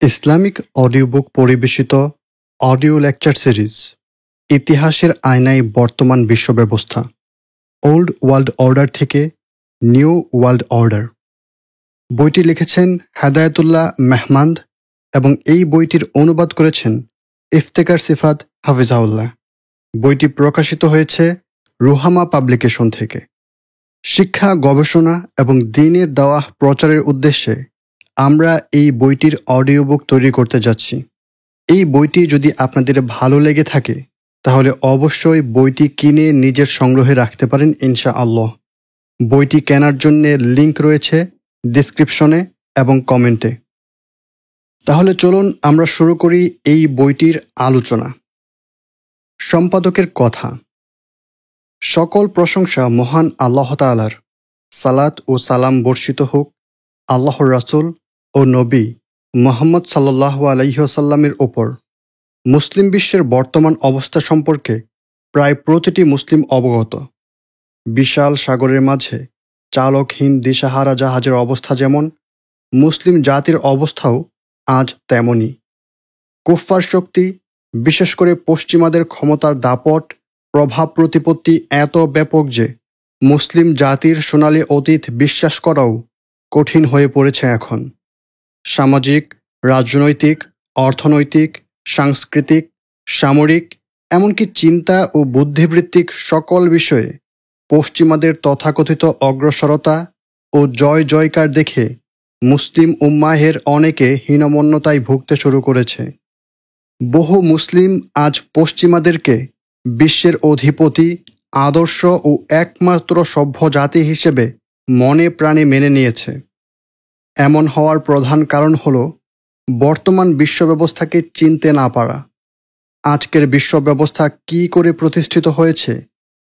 Islamic audio book পরিবেশিত audio lecture series ইতিহাসের আয়নায় বর্তমান বিশ্ব ব্যবস্থা, ওল্ড ওয়ার্ল্ড অর্ডার থেকে নিউ ওয়ার্ল্ড অর্ডার। বইটি লিখেছেন হেদায়েতুল্লাহ মেহমান্দ এবং এই বইটির অনুবাদ করেছেন ইফতেখার সিফাত হাফিজাহুল্লাহ। বইটি প্রকাশিত হয়েছে রুহামা পাবলিকেশন থেকে। শিক্ষা, গবেষণা এবং দ্বীনের দাওয়াহ প্রচারের উদ্দেশ্যে আমরা এই বইটির অডিও বুক তৈরি করতে যাচ্ছি। এই বইটি যদি আপনাদের ভালো লেগে থাকে তাহলে অবশ্যই বইটি কিনে নিজের সংগ্রহে রাখতে পারেন ইনশাআল্লাহ। বইটি কেনার জন্য লিংক রয়েছে ডিসক্রিপশনে এবং কমেন্টে। তাহলে চলুন আমরা শুরু করি এই বইটির আলোচনা। সম্পাদকের কথা। সকল প্রশংসা মহান আল্লাহ তাআলার। সালাত ও সালাম বর্ষিত হোক আল্লাহর রাসূল ও নবী মুহাম্মদ সাল্লাল্লাহু আলাইহি ওয়াসাল্লামের ওপর। মুসলিম বিশ্বের বর্তমান অবস্থা সম্পর্কে প্রায় প্রতিটি মুসলিম অবগত। বিশাল সাগরের মাঝে চালকহীন দিশাহারা জাহাজের অবস্থা যেমন, মুসলিম জাতির অবস্থাও আজ তেমনই। কুফফার শক্তি, বিশেষ করে পশ্চিমাদের ক্ষমতার দাপট, প্রভাব প্রতিপত্তি এত ব্যাপক যে মুসলিম জাতির সোনালী অতীত বিশ্বাস করাও কঠিন হয়ে পড়েছে এখন। সামাজিক, রাজনৈতিক, অর্থনৈতিক, সাংস্কৃতিক, সামরিক, এমনকি চিন্তা ও বুদ্ধিবৃত্তিক সকল বিষয়ে পশ্চিমাদের তথাকথিত অগ্রসরতা ও জয় জয়কার দেখে মুসলিম উম্মাহের অনেকে হীনমন্যতায় ভুগতে শুরু করেছে। বহু মুসলিম আজ পশ্চিমাদেরকে বিশ্বের অধিপতি, আদর্শ ও একমাত্র সভ্য জাতি হিসেবে মনে প্রাণে মেনে নিয়েছে। এমন হওয়ার প্রধান কারণ হল বর্তমান বিশ্ব ব্যবস্থাকে চিনতে না পারা। আজকের বিশ্ব ব্যবস্থা কী করে প্রতিষ্ঠিত হয়েছে,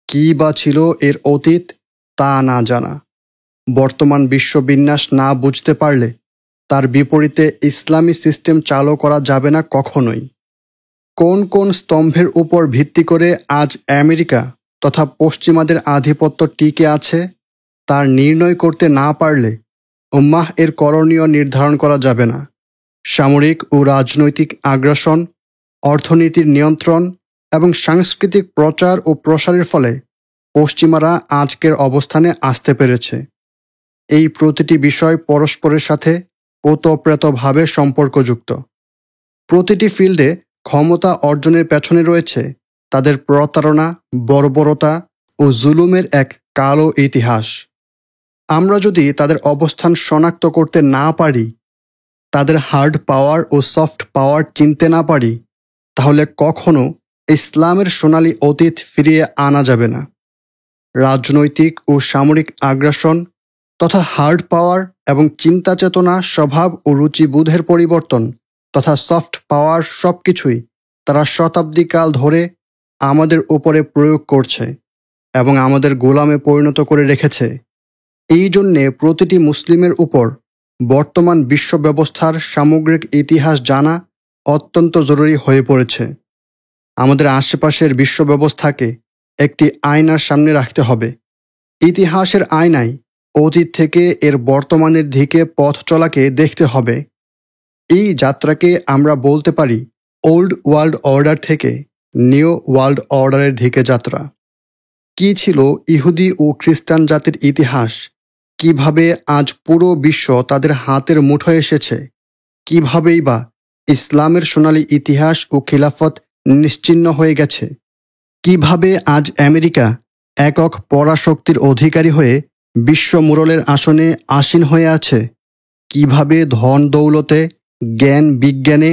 কী বা ছিল এর অতীত, তা না জানা। বর্তমান বিশ্ববিন্যাস না বুঝতে পারলে তার বিপরীতে ইসলামী সিস্টেম চালু করা যাবে না কখনোই। কোন কোন স্তম্ভের উপর ভিত্তি করে আজ আমেরিকা তথা পশ্চিমাদের আধিপত্য টিকে আছে তার নির্ণয় করতে না পারলে উম্মাহ এর করণীয় নির্ধারণ করা যাবে না। সামরিক ও রাজনৈতিক আগ্রাসন, অর্থনীতির নিয়ন্ত্রণ এবং সাংস্কৃতিক প্রচার ও প্রসারের ফলে পশ্চিমারা আজকের অবস্থানে আসতে পেরেছে। এই প্রতিটি বিষয় পরস্পরের সাথে ওতপ্রোতভাবে সম্পর্কযুক্ত। প্রতিটি ফিল্ডে ক্ষমতা অর্জনের পেছনে রয়েছে তাদের প্রতারণা, বর্বরতা ও জুলুমের এক কালো ইতিহাস। আমরা যদি তাদের অবস্থান শনাক্ত করতে না পারি, তাদের হার্ড পাওয়ার ও সফট পাওয়ার চিনতে না পারি, তাহলে কখনো ইসলামের সোনালী অতীত ফিরিয়ে আনা যাবে না। রাজনৈতিক ও সামরিক আগ্রাসন তথা হার্ড পাওয়ার এবং চিন্তা চেতনা, স্বভাব ও রুচিবোধের পরিবর্তন তথা সফট পাওয়ার সবকিছুই তারা শতাব্দীকাল ধরে আমাদের উপরে প্রয়োগ করছে এবং আমাদের গোলামে পরিণত করে রেখেছে। এই জন্যে প্রতিটি মুসলিমের উপর বর্তমান বিশ্ব ব্যবস্থার সামগ্রিক ইতিহাস জানা অত্যন্ত জরুরি হয়ে পড়েছে। আমাদের আশেপাশের বিশ্ব ব্যবস্থাকে একটি আয়নার সামনে রাখতে হবে। ইতিহাসের আয়নায় অতীত থেকে এর বর্তমানের দিকে পথ চলাকে দেখতে হবে। এই যাত্রাকে আমরা বলতে পারি ওল্ড ওয়ার্ল্ড অর্ডার থেকে নিউ ওয়ার্ল্ড অর্ডারের দিকে যাত্রা। কী ছিল ইহুদি ও খ্রিস্টান জাতির ইতিহাস, কিভাবে আজ পুরো বিশ্ব তাদের হাতের মুঠোয় এসেছে, কিভাবেই বা ইসলামের সোনালী ইতিহাস ও খিলাফত নিশ্চিহ্ন হয়ে গেছে, কিভাবে আজ আমেরিকা একক পরাশক্তির অধিকারী হয়ে বিশ্ব মুরলের আসনে আসীন হয়ে আছে, কিভাবে ধন দৌলতে, জ্ঞান বিজ্ঞানে,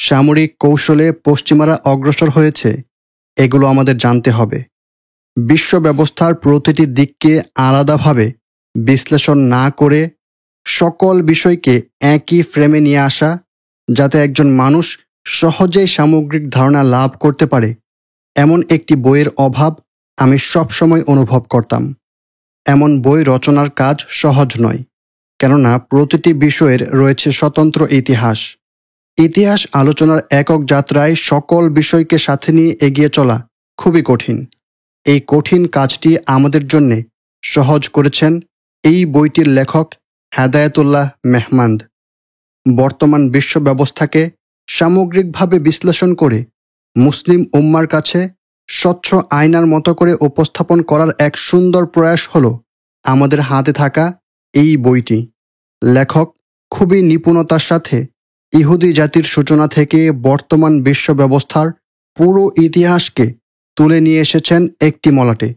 সামরিক কৌশলে পশ্চিমারা অগ্রসর হয়েছে, এগুলো আমাদের জানতে হবে। বিশ্ব ব্যবস্থার প্রতিটি দিককে আলাদাভাবে বিশ্লেষণ না করে সকল বিষয়কে একই ফ্রেমে নিয়ে আসা, যাতে একজন মানুষ সহজেই সামগ্রিক ধারণা লাভ করতে পারে, এমন একটি বইয়ের অভাব আমি সবসময় অনুভব করতাম। এমন বই রচনার কাজ সহজ নয়, কেননা প্রতিটি বিষয়ের রয়েছে স্বতন্ত্র ইতিহাস। ইতিহাস আলোচনার একক যাত্রায় সকল বিষয়কে সাথে নিয়ে এগিয়ে চলা খুবই কঠিন। এই কঠিন কাজটি আমাদের জন্যে সহজ করেছেন এই বইটির লেখক হেদায়েতুল্লাহ মেহমান্দ। বর্তমান বিশ্ব ব্যবস্থাকে সামগ্রিকভাবে বিশ্লেষণ করে মুসলিম উম্মার কাছে স্বচ্ছ আয়নার মতো করে উপস্থাপন করার এক সুন্দর প্রয়াস হল আমাদের হাতে থাকা এই বইটি। লেখক খুবই নিপুণতার সাথে ইহুদি জাতির সূচনা থেকে বর্তমান বিশ্ব ব্যবস্থার পুরো ইতিহাসকে তুলে নিয়ে এসেছেন একটি মলাটে।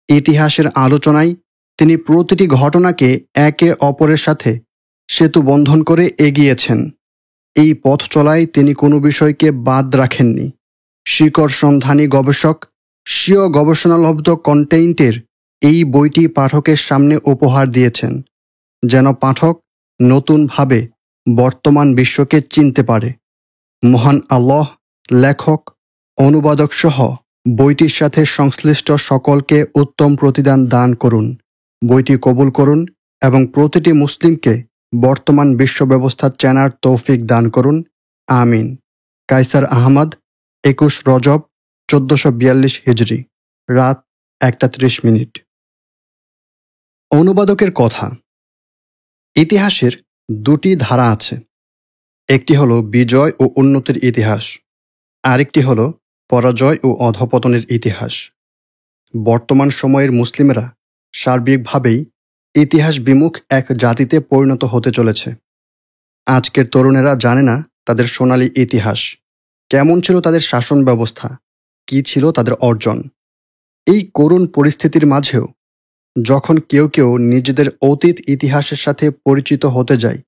ইতিহাসের আলোচনায় তিনি প্রতিটি ঘটনাকে একে অপরের সাথে সেতু বন্ধন করে এগিয়েছেন। এই পথ চলায় তিনি কোনো বিষয়কে বাদ রাখেননি। শিকড় সন্ধানী গবেষক স্বীয় গবেষণালব্ধ কন্টেন্টের এই বইটি পাঠকের সামনে উপহার দিয়েছেন, যেন পাঠক নতুনভাবে বর্তমান বিশ্বকে চিনতে পারে। মহান আল্লাহ লেখক, অনুবাদক সহ বইটির সাথে সংশ্লিষ্ট সকলকে উত্তম প্রতিদান দান করুন। বইটি কবুল করুন এবং প্রতিটি মুসলিমকে বর্তমান বিশ্ব ব্যবস্থা চেনার তৌফিক দান করুন। আমিন। কায়সার আহমদ, 21 রজব 1442 হিজরি, রাত 1:30। অনুবাদকের কথা। ইতিহাসের দুটি ধারা আছে। একটি হল বিজয় ও উন্নতির ইতিহাস, আরেকটি হল পরাজয় ও অধঃপতনের ইতিহাস। বর্তমান সময়ের মুসলিমরা সার্বিকভাবেই ইতিহাস বিমুখ এক জাতিতে পরিণত হতে চলেছে। আজকের তরুণেরা জানে না তাদের সোনালী ইতিহাস, কেমন ছিল তাদের শাসন ব্যবস্থা, কী ছিল তাদের অর্জন। এই করুণ পরিস্থিতির মাঝেও যখন কেউ কেউ নিজেদের অতীত ইতিহাসের সাথে পরিচিত হতে যায়,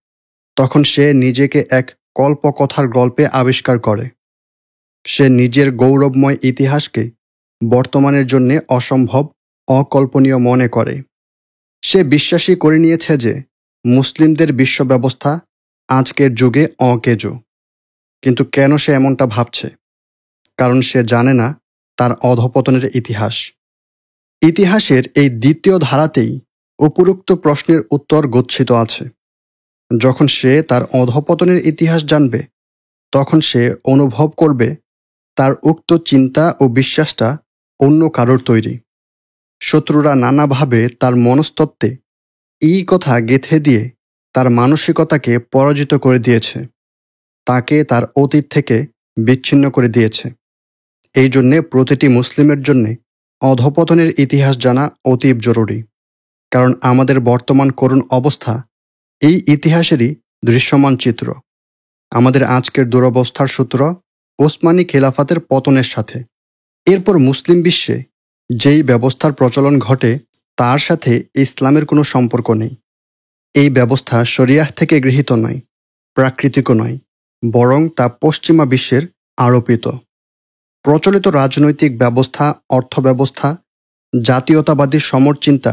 তখন সে নিজেকে এক কল্পকথার গল্পে আবিষ্কার করে। সে নিজের গৌরবময় ইতিহাসকে বর্তমানের জন্যে অসম্ভব, অকল্পনীয় মনে করে। সে বিশ্বাসই করে নিয়েছে যে মুসলিমদের বিশ্ব ব্যবস্থা আজকের যুগে অকেজো। কিন্তু কেন সে এমনটা ভাবছে? কারণ সে জানে না তার অধঃপতনের ইতিহাস। ইতিহাসের এই দ্বিতীয় ধারাতেই উপরোক্ত প্রশ্নের উত্তর গচ্ছিত আছে। যখন সে তার অধঃপতনের ইতিহাস জানবে, তখন সে অনুভব করবে তার উক্ত চিন্তা ও বিশ্বাসটা অন্য কারোর তৈরি। শত্রুরা নানাভাবে তার মনস্তত্ত্বে এই কথা গেঁথে দিয়ে তার মানসিকতাকে পরাজিত করে দিয়েছে, তাকে তার অতীত থেকে বিচ্ছিন্ন করে দিয়েছে। এই জন্যে প্রতিটি মুসলিমের জন্যে অধঃপতনের ইতিহাস জানা অতীব জরুরি। কারণ আমাদের বর্তমান করুণ অবস্থা এই ইতিহাসেরই দৃশ্যমান চিত্র। আমাদের আজকের দুরবস্থার সূত্র ওসমানী খেলাফতের পতনের সাথে। এরপর মুসলিম বিশ্বে যেই ব্যবস্থার প্রচলন ঘটে, তার সাথে ইসলামের কোনো সম্পর্ক নেই। এই ব্যবস্থা শরিয়াহ থেকে গৃহীত নয়, প্রাকৃতিকও নয়, বরং তা পশ্চিমা বিশ্বের আরোপিত। প্রচলিত রাজনৈতিক ব্যবস্থা, অর্থব্যবস্থা, জাতীয়তাবাদী সমরচিন্তা,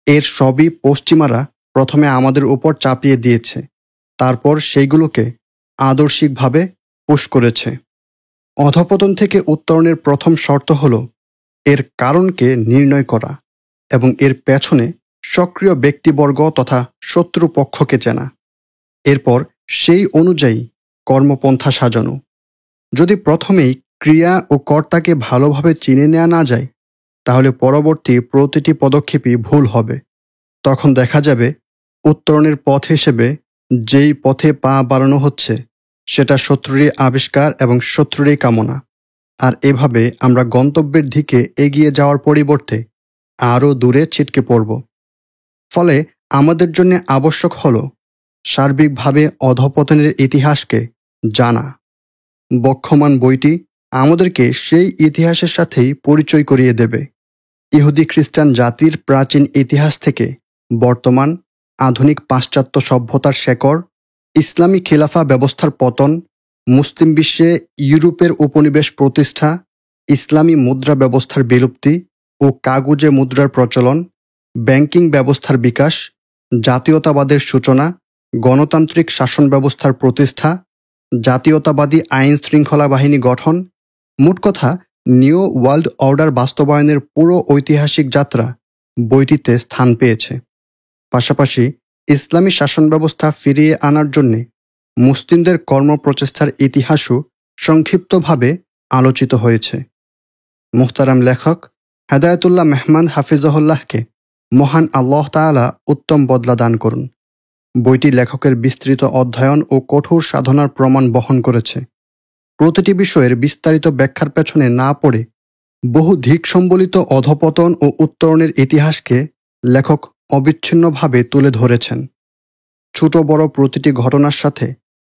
এর সবই পশ্চিমারা প্রথমে আমাদের উপর চাপিয়ে দিয়েছে, তারপর সেইগুলোকে আদর্শিকভাবে পুশ করেছে। অধঃপতন থেকে উত্তরণের প্রথম শর্ত হল এর কারণকে নির্ণয় করা এবং এর পেছনে সক্রিয় ব্যক্তিবর্গ তথা শত্রুপক্ষকে চেনা। এরপর সেই অনুযায়ী কর্মপন্থা সাজানো। যদি প্রথমেই ক্রিয়া ও কর্তাকে ভালোভাবে চিনে নেওয়া না যায়, তাহলে পরবর্তী প্রতিটি পদক্ষেপই ভুল হবে। তখন দেখা যাবে উত্তরণের পথ হিসেবে যেই পথে পা বাড়ানো হচ্ছে সেটা শত্রুরই আবিষ্কার এবং শত্রুরই কামনা। আর এভাবে আমরা গন্তব্যের দিকে এগিয়ে যাওয়ার পরিবর্তে আরও দূরে ছিটকে পড়ব। ফলে আমাদের জন্য আবশ্যক হল সার্বিকভাবে অধঃপতনের ইতিহাসকে জানা। বক্ষমান বইটি আমাদেরকে সেই ইতিহাসের সাথেই পরিচয় করিয়ে দেবে। ইহুদি খ্রিস্টান জাতির প্রাচীন ইতিহাস থেকে বর্তমান আধুনিক পাশ্চাত্য সভ্যতার শেকড়, ইসলামী খিলাফা ব্যবস্থার পতন, মুসলিম বিশ্বে ইউরোপের উপনিবেশ প্রতিষ্ঠা, ইসলামী মুদ্রা ব্যবস্থার বিলুপ্তি ও কাগুজে মুদ্রার প্রচলন, ব্যাংকিং ব্যবস্থার বিকাশ, জাতীয়তাবাদের সূচনা, গণতান্ত্রিক শাসন ব্যবস্থার প্রতিষ্ঠা, জাতীয়তাবাদী আইন শৃঙ্খলা বাহিনী গঠন, মোট কথা নিউ ওয়ার্ল্ড অর্ডার বাস্তবায়নের পুরো ঐতিহাসিক যাত্রা বইটিতে স্থান পেয়েছে। পাশাপাশি ইসলামী শাসন ব্যবস্থা ফিরিয়ে আনার জন্যে মুসলিমদের কর্মপ্রচেষ্টার ইতিহাসও সংক্ষিপ্তভাবে আলোচিত হয়েছে। মুহতারাম লেখক হেদায়েতুল্লাহ মেহমান হাফিজাহুল্লাহকে মহান আল্লাহ তাআলা উত্তম বদলা দান করুন। বইটি লেখকের বিস্তৃত অধ্যয়ন ও কঠোর সাধনার প্রমাণ বহন করেছে। প্রতিটি বিষয়ের বিস্তারিত ব্যাখ্যার পেছনে না পড়ে বহু দিক সম্বলিত অধঃপতন ও উত্তরণের ইতিহাসকে লেখক অবিচ্ছিন্নভাবে তুলে ধরেছেন। ছোট বড় প্রতিটি ঘটনার সাথে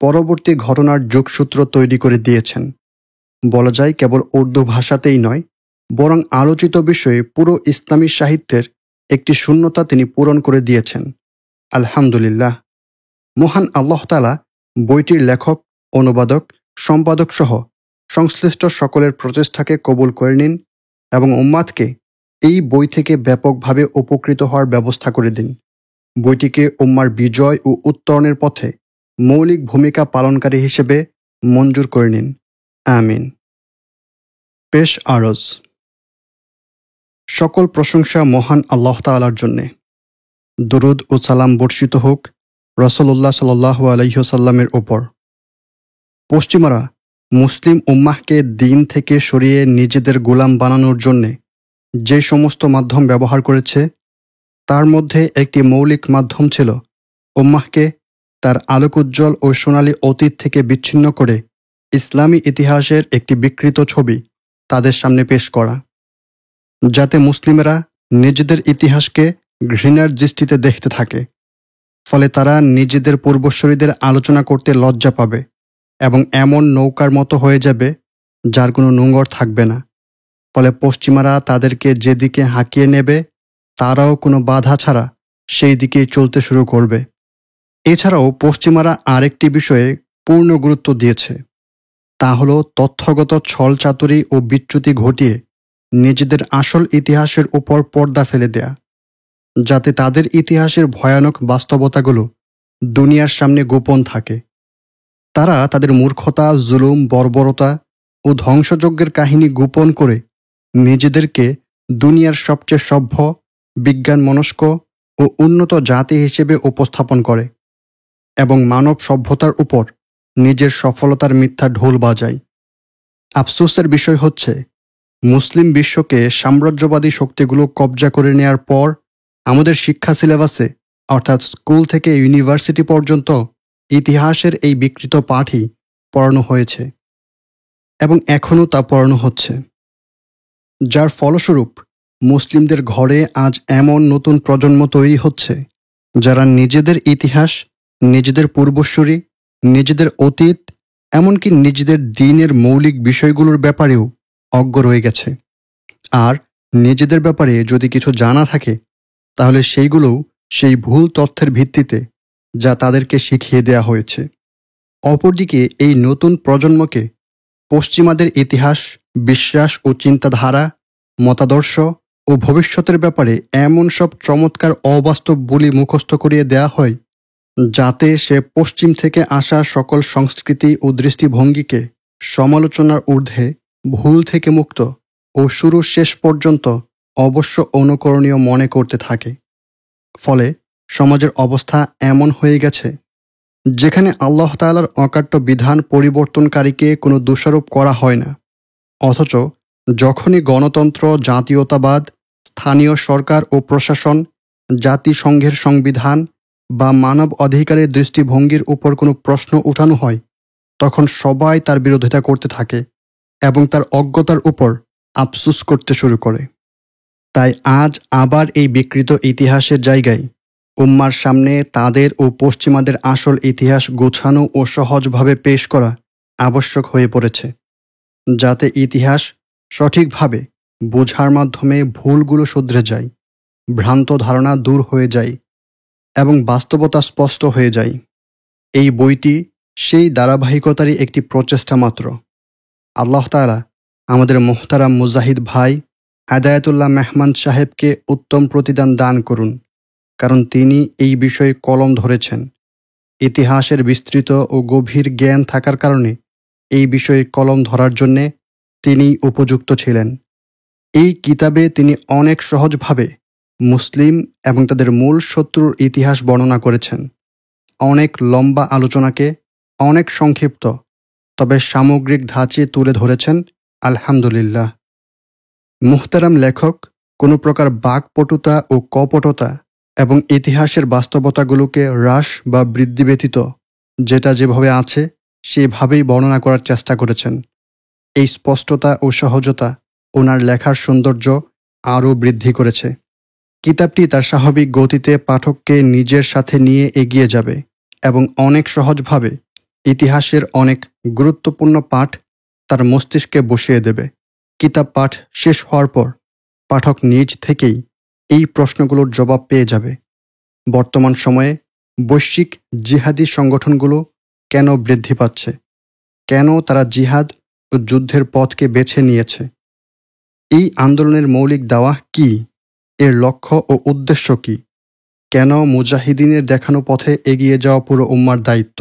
পরবর্তী ঘটনার যোগসূত্র তৈরি করে দিয়েছেন। বলা যায় কেবল উর্দু ভাষাতেই নয়, বরং আলোচিত বিষয়ে পুরো ইসলামী সাহিত্যের একটি শূন্যতা তিনি পূরণ করে দিয়েছেন। আলহামদুলিল্লাহ। মহান আল্লাহ তাআলা বইটির লেখক, অনুবাদক, সম্পাদক সহ সংশ্লিষ্ট সকলের প্রচেষ্টাকে কবুল করে নিন এবং উম্মাতকে এই বই থেকে ব্যাপকভাবে উপকৃত হওয়ার ব্যবস্থা করে দিন। বইটিকে উম্মার বিজয় ও উত্তরণের পথে মৌলিক ভূমিকা পালনকারী হিসেবে মঞ্জুর করে নিন। আমিন। পেশ আরজ। সকল প্রশংসা মহান আল্লাহ তাআলার জন্যে। দরুদ ও সালাম বর্ষিত হোক রাসূলুল্লাহ সাল্লাল্লাহু আলাইহি ওয়াসাল্লামের ওপর। পশ্চিমারা মুসলিম উম্মাহকে দ্বীন থেকে সরিয়ে নিজেদের গোলাম বানানোর জন্যে যে সমস্ত মাধ্যম ব্যবহার করেছে, তার মধ্যে একটি মৌলিক মাধ্যম ছিল উম্মাহকে তার আলোকোজ্জ্বল ও সোনালী অতীত থেকে বিচ্ছিন্ন করে ইসলামী ইতিহাসের একটি বিকৃত ছবি তাদের সামনে পেশ করা, যাতে মুসলিমেরা নিজেদের ইতিহাসকে ঘৃণার দৃষ্টিতে দেখতে থাকে। ফলে তারা নিজেদের পূর্বসূরীদের আলোচনা করতে লজ্জা পাবে এবং এমন নৌকার মতো হয়ে যাবে যার কোনো নোঙর থাকবে না। ফলে পশ্চিমারা তাদেরকে যেদিকে হাঁকিয়ে নেবে, তারাও কোনো বাধা ছাড়া সেই দিকেই চলতে শুরু করবে। এছাড়াও পশ্চিমারা আরেকটি বিষয়ে পূর্ণ গুরুত্ব দিয়েছে, তা হল তথ্যগত ছলচাতুরি ও বিচ্যুতি ঘটিয়ে নিজেদের আসল ইতিহাসের উপর পর্দা ফেলে দেয়া, যাতে তাদের ইতিহাসের ভয়ানক বাস্তবতাগুলো দুনিয়ার সামনে গোপন থাকে। তারা তাদের মূর্খতা, জুলুম, বর্বরতা ও ধ্বংসযজ্ঞের কাহিনী গোপন করে নিজেদেরকে দুনিয়ার সবচেয়ে সভ্য, বিজ্ঞানমনস্ক ও উন্নত জাতি হিসেবে উপস্থাপন করে এবং মানব সভ্যতার উপর নিজের সফলতার মিথ্যা ঢোল বাজায়। আফসোসের বিষয় হচ্ছে, মুসলিম বিশ্বকে সাম্রাজ্যবাদী শক্তিগুলো কবজা করে নেয়ার পর আমাদের শিক্ষা সিলেবাসে, অর্থাৎ স্কুল থেকে ইউনিভার্সিটি পর্যন্ত ইতিহাসের এই বিকৃত পাঠই পড়ানো হয়েছে এবং এখনও তা পড়ানো হচ্ছে, যার ফলস্বরূপ মুসলিমদের ঘরে আজ এমন নতুন প্রজন্ম তৈরি হচ্ছে যারা নিজেদের ইতিহাস, নিজেদের পূর্বসূরি, নিজেদের অতীত, এমনকি নিজেদের দ্বীনের মৌলিক বিষয়গুলোর ব্যাপারেও অজ্ঞ রয়ে গেছে। আর নিজেদের ব্যাপারে যদি কিছু জানা থাকে, তাহলে সেইগুলোও সেই ভুল তথ্যের ভিত্তিতে যা তাদেরকে শিখিয়ে দেয়া হয়েছে। অপরদিকে এই নতুন প্রজন্মকে পশ্চিমাদের ইতিহাস, বিশ্বাস ও চিন্তাধারা, মতাদর্শ ও ভবিষ্যতের ব্যাপারে এমন সব চমৎকার অবাস্তব বুলি মুখস্থ করিয়ে দেয়া হয়, যাতে সে পশ্চিম থেকে আসা সকল সংস্কৃতি ও দৃষ্টিভঙ্গিকে সমালোচনার ঊর্ধ্বে, ভুল থেকে মুক্ত ও শুরু শেষ পর্যন্ত অবশ্য অনুকরণীয় মনে করতে থাকে। ফলে সমাজের অবস্থা এমন হয়ে গেছে, যেখানে আল্লাহ তাআলার অকাট্য বিধান পরিবর্তনকারীকে কোনো দোষারোপ করা হয় না, অথচ যখনই গণতন্ত্র, জাতীয়তাবাদ, স্থানীয় সরকার ও প্রশাসন, জাতিসংঘের সংবিধান বা মানব অধিকারের দৃষ্টিভঙ্গির উপর কোনো প্রশ্ন উঠানো হয়, তখন সবাই তার বিরোধিতা করতে থাকে এবং তার অজ্ঞতার উপর আফসোস করতে শুরু করে। তাই আজ আবার এই বিকৃত ইতিহাসের জায়গায় উম্মার সামনে তাদের ও পশ্চিমাদের আসল ইতিহাস গোছানো ও সহজভাবে পেশ করা আবশ্যক হয়ে পড়েছে, যাতে ইতিহাস সঠিকভাবে বোঝার মাধ্যমে ভুলগুলো শুধরে যায়, ভ্রান্ত ধারণা দূর হয়ে যায় এবং বাস্তবতা স্পষ্ট হয়ে যায়। এই বইটি সেই ধারাবাহিকতারই একটি প্রচেষ্টা মাত্র। আল্লাহ তাআলা আমাদের মোহতারাম মুজাহিদ ভাই হেদায়েতুল্লাহ মেহমান সাহেবকে উত্তম প্রতিদান দান করুন, কারণ তিনি এই বিষয়ে কলম ধরেছেন। ইতিহাসের বিস্তৃত ও গভীর জ্ঞান থাকার কারণে এই বিষয়ে কলম ধরার জন্যে তিনি উপযুক্ত ছিলেন। এই কিতাবে তিনি অনেক সহজভাবে মুসলিম এবং তাদের মূল শত্রুর ইতিহাস বর্ণনা করেছেন। অনেক লম্বা আলোচনাকে অনেক সংক্ষিপ্ত তবে সামগ্রিক ধাঁচে তুলে ধরেছেন। আলহামদুলিল্লাহ। মুহতারাম লেখক কোনো প্রকার বাকপটুতা ও কপটতা এবং ইতিহাসের বাস্তবতাগুলোকে হ্রাস বা বৃদ্ধি ব্যতীত যেটা যেভাবে আছে সেভাবেই বর্ণনা করার চেষ্টা করেছেন। এই স্পষ্টতা ও সহজতা ওনার লেখার সৌন্দর্য আরও বৃদ্ধি করেছে। কিতাবটি তার স্বাভাবিক গতিতে পাঠককে নিজের সাথে নিয়ে এগিয়ে যাবে এবং অনেক সহজভাবে ইতিহাসের অনেক গুরুত্বপূর্ণ পাঠ তার মস্তিষ্কে বসিয়ে দেবে। কিতাব পাঠ শেষ হওয়ার পর পাঠক নিজ থেকেই এই প্রশ্নগুলোর জবাব পেয়ে যাবে। বর্তমান সময়ে বৈশ্বিক জিহাদি সংগঠনগুলো কেন বৃদ্ধি পাচ্ছে? কেন তারা জিহাদ ও যুদ্ধের পথকে বেছে নিয়েছে? এই আন্দোলনের মৌলিক দাওয়াহ কী? এর লক্ষ্য ও উদ্দেশ্য কী? কেন মুজাহিদিনের দেখানো পথে এগিয়ে যাওয়া পুরো উম্মার দায়িত্ব?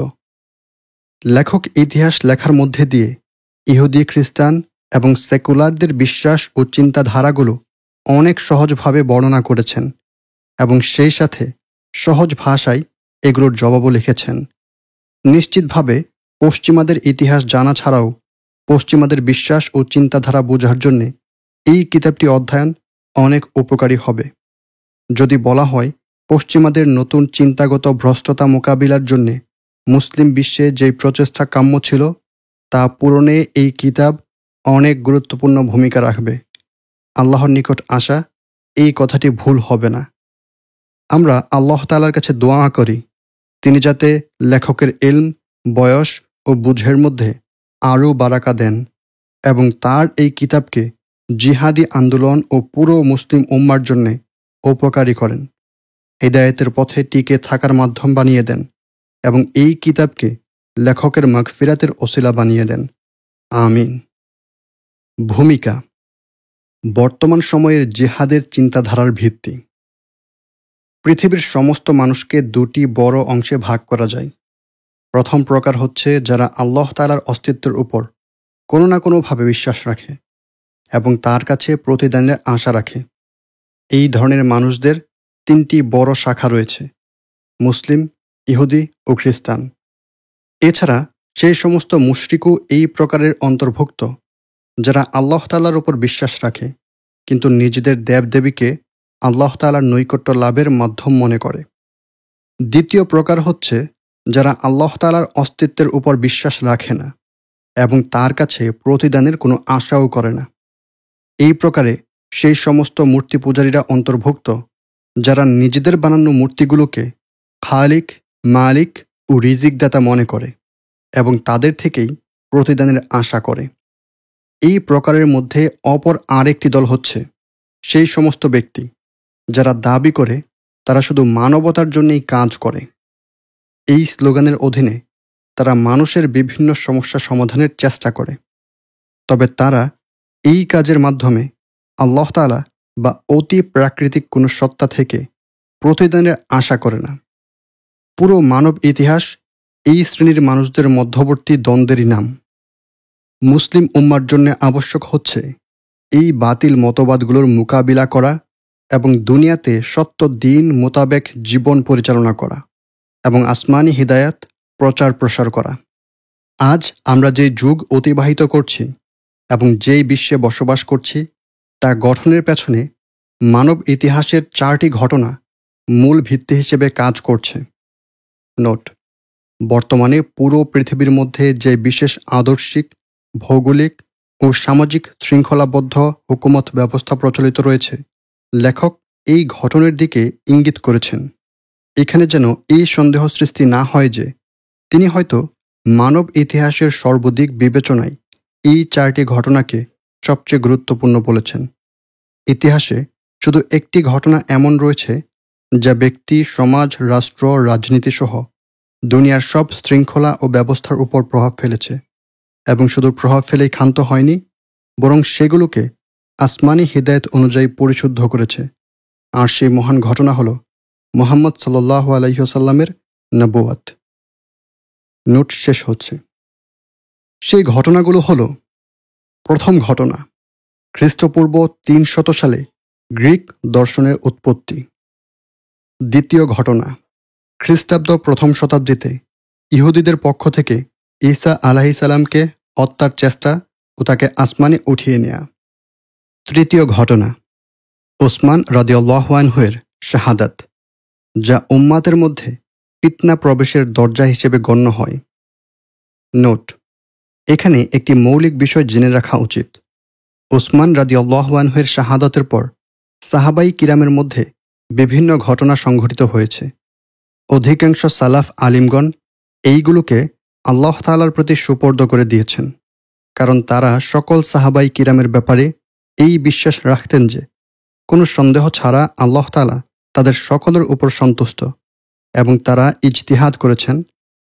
লেখক ইতিহাস লেখার মধ্যে দিয়ে ইহুদি, খ্রিস্টান এবং সেকুলারদের বিশ্বাস ও চিন্তাধারাগুলো অনেক সহজভাবে বর্ণনা করেছেন এবং সেই সাথে সহজ ভাষায় এগুলোর জবাবও লিখেছেন। নিশ্চিতভাবে পশ্চিমাদের ইতিহাস জানা ছাড়াও পশ্চিমাদের বিশ্বাস ও চিন্তাধারা বোঝার জন্যে এই কিতাবটি অধ্যয়ন অনেক উপকারী হবে। যদি বলা হয় পশ্চিমাদের নতুন চিন্তাগত ভ্রষ্টতা মোকাবিলার জন্যে মুসলিম বিশ্বে যেই প্রচেষ্টা কাম্য ছিল তা পূরণে এই কিতাব অনেক গুরুত্বপূর্ণ ভূমিকা রাখবে। আল্লাহর নিকট আশা এই কথাটি ভুল হবে না। আমরা আল্লাহ তাআলার কাছে দোয়া করি তিনি যাতে লেখকের ইলম, বয়স ও বুঝের মধ্যে আরও বারাকা দেন এবং তার এই কিতাবকে জিহাদি আন্দোলন ও পুরো মুসলিম উম্মার জন্যে উপকারী করেন, হিদায়াতের পথে টিকে থাকার মাধ্যম বানিয়ে দেন এবং এই কিতাবকে লেখকের মাগফিরাতের ওসিলা বানিয়ে দেন। আমিন। ভূমিকা: বর্তমান সময়ের জিহাদের চিন্তাধারার ভিত্তি। পৃথিবীর সমস্ত মানুষকে দুটি বড় অংশে ভাগ করা যায়। প্রথম প্রকার হচ্ছে যারা আল্লাহ তাআলার অস্তিত্বের উপর কোনো না কোনোভাবে বিশ্বাস রাখে এবং তার কাছে প্রতিদানের আশা রাখে। এই ধরনের মানুষদের তিনটি বড় শাখা রয়েছে: মুসলিম, ইহুদি ও খ্রিস্টান। এছাড়া সেই সমস্ত মুশরিকও এই প্রকারের অন্তর্ভুক্ত যারা আল্লাহ তাআলার উপর বিশ্বাস রাখে কিন্তু নিজেদের দেবদেবীকে আল্লাহ তাআলার নৈকট্য লাভের মাধ্যম মনে করে। দ্বিতীয় প্রকার হচ্ছে যারা আল্লাহ তাআলার অস্তিত্বের উপর বিশ্বাস রাখে না এবং তার কাছে প্রতিদানের কোনো আশাও করে না। এই প্রকারে সেই সমস্ত মূর্তি পূজারীরা অন্তর্ভুক্ত যারা নিজেদের বানানো মূর্তিগুলোকে খালিক, মালিক ও রিজিকদাতা মনে করে এবং তাদের থেকেই প্রতিদানের আশা করে। এই প্রকারের মধ্যে অপর আরেকটি দল হচ্ছে সেই সমস্ত ব্যক্তি যারা দাবি করে তারা শুধু মানবতার জন্যই কাজ করে। এই স্লোগানের অধীনে তারা মানুষের বিভিন্ন সমস্যা সমাধানের চেষ্টা করে, তবে তারা এই কাজের মাধ্যমে আল্লাহ তাআলা বা অতি প্রাকৃতিক কোনো সত্তা থেকে প্রতিদানের আশা করে না। পুরো মানব ইতিহাস এই শ্রেণীর মানুষদের মধ্যবর্তী দ্বন্দ্বেরই নাম। মুসলিম উম্মার জন্য আবশ্যক হচ্ছে এই বাতিল মতবাদগুলোর মোকাবিলা করা এবং দুনিয়াতে সত্য দিন মোতাবেক জীবন পরিচালনা করা এবং আসমানি হিদায়াত প্রচার প্রসার করা। আজ আমরা যে যুগ অতিবাহিত করছি এবং যেই বিশ্বে বসবাস করছি তা গঠনের পেছনে মানব ইতিহাসের 4টি ঘটনা মূল ভিত্তি হিসেবে কাজ করছে। নোট: বর্তমানে পুরো পৃথিবীর মধ্যে যে বিশেষ আদর্শিক, ভৌগোলিক ও সামাজিক শৃঙ্খলাবদ্ধ হুকুমত ব্যবস্থা প্রচলিত রয়েছে, লেখক এই ঘটনের দিকে ইঙ্গিত করেছেন। এখানে যেন এই সন্দেহ সৃষ্টি না হয় যে তিনি হয়তো মানব ইতিহাসের সর্বদিক বিবেচনায় এই 4টি ঘটনাকে সবচেয়ে গুরুত্বপূর্ণ বলেছেন। ইতিহাসে শুধু একটি ঘটনা এমন রয়েছে যা ব্যক্তি, সমাজ, রাষ্ট্র, রাজনীতি সহ দুনিয়ার সব শৃঙ্খলা ও ব্যবস্থার উপর প্রভাব ফেলেছে এবং শুধু প্রভাব ফেলেই ক্ষান্ত হয়নি, বরং সেগুলোকে আসমানি হিদায়াত অনুযায়ী পরিশুদ্ধ করেছে। আর সেই মহান ঘটনা হল মুহাম্মদ সাল্লাল্লাহু আলাইহি ওয়াসাল্লামের নবুয়ত। নোট শেষ হচ্ছে। সেই ঘটনাগুলো হল: প্রথম ঘটনা, খ্রিস্টপূর্ব 300 সালে গ্রিক দর্শনের উৎপত্তি। দ্বিতীয় ঘটনা, খ্রিস্টাব্দ প্রথম শতাব্দীতে ইহুদিদের পক্ষ থেকে ঈসা আলাইহিসসালামকে হত্যার চেষ্টা ও তাকে আসমানে উঠিয়ে নেয়া। তৃতীয় ঘটনা, ওসমান রাদিয়াল্লাহু আনহু এর শাহাদাত। যা উম্মাতের মধ্যে ফিতনা প্রবেশের দরজা হিসেবে গণ্য হয়। নোট: এখানে একটি মৌলিক বিষয় জেনে রাখা উচিত। উসমান রাদিয়াল্লাহু আনহুর শাহাদাতের পর সাহাবাই কিরামের মধ্যে বিভিন্ন ঘটনা সংঘটিত হয়েছে। অধিকাংশ সালাফ আলিমগণ এইগুলোকে আল্লাহ তাআলার প্রতি সুপর্দ করে দিয়েছেন, কারণ তারা সকল সাহাবাই কিরামের ব্যাপারে এই বিশ্বাস রাখতেন যে কোনো সন্দেহ ছাড়া আল্লাহ তাআলা তাদের সকলের উপর সন্তুষ্ট এবং তারা ইজতিহাদ করেছেন,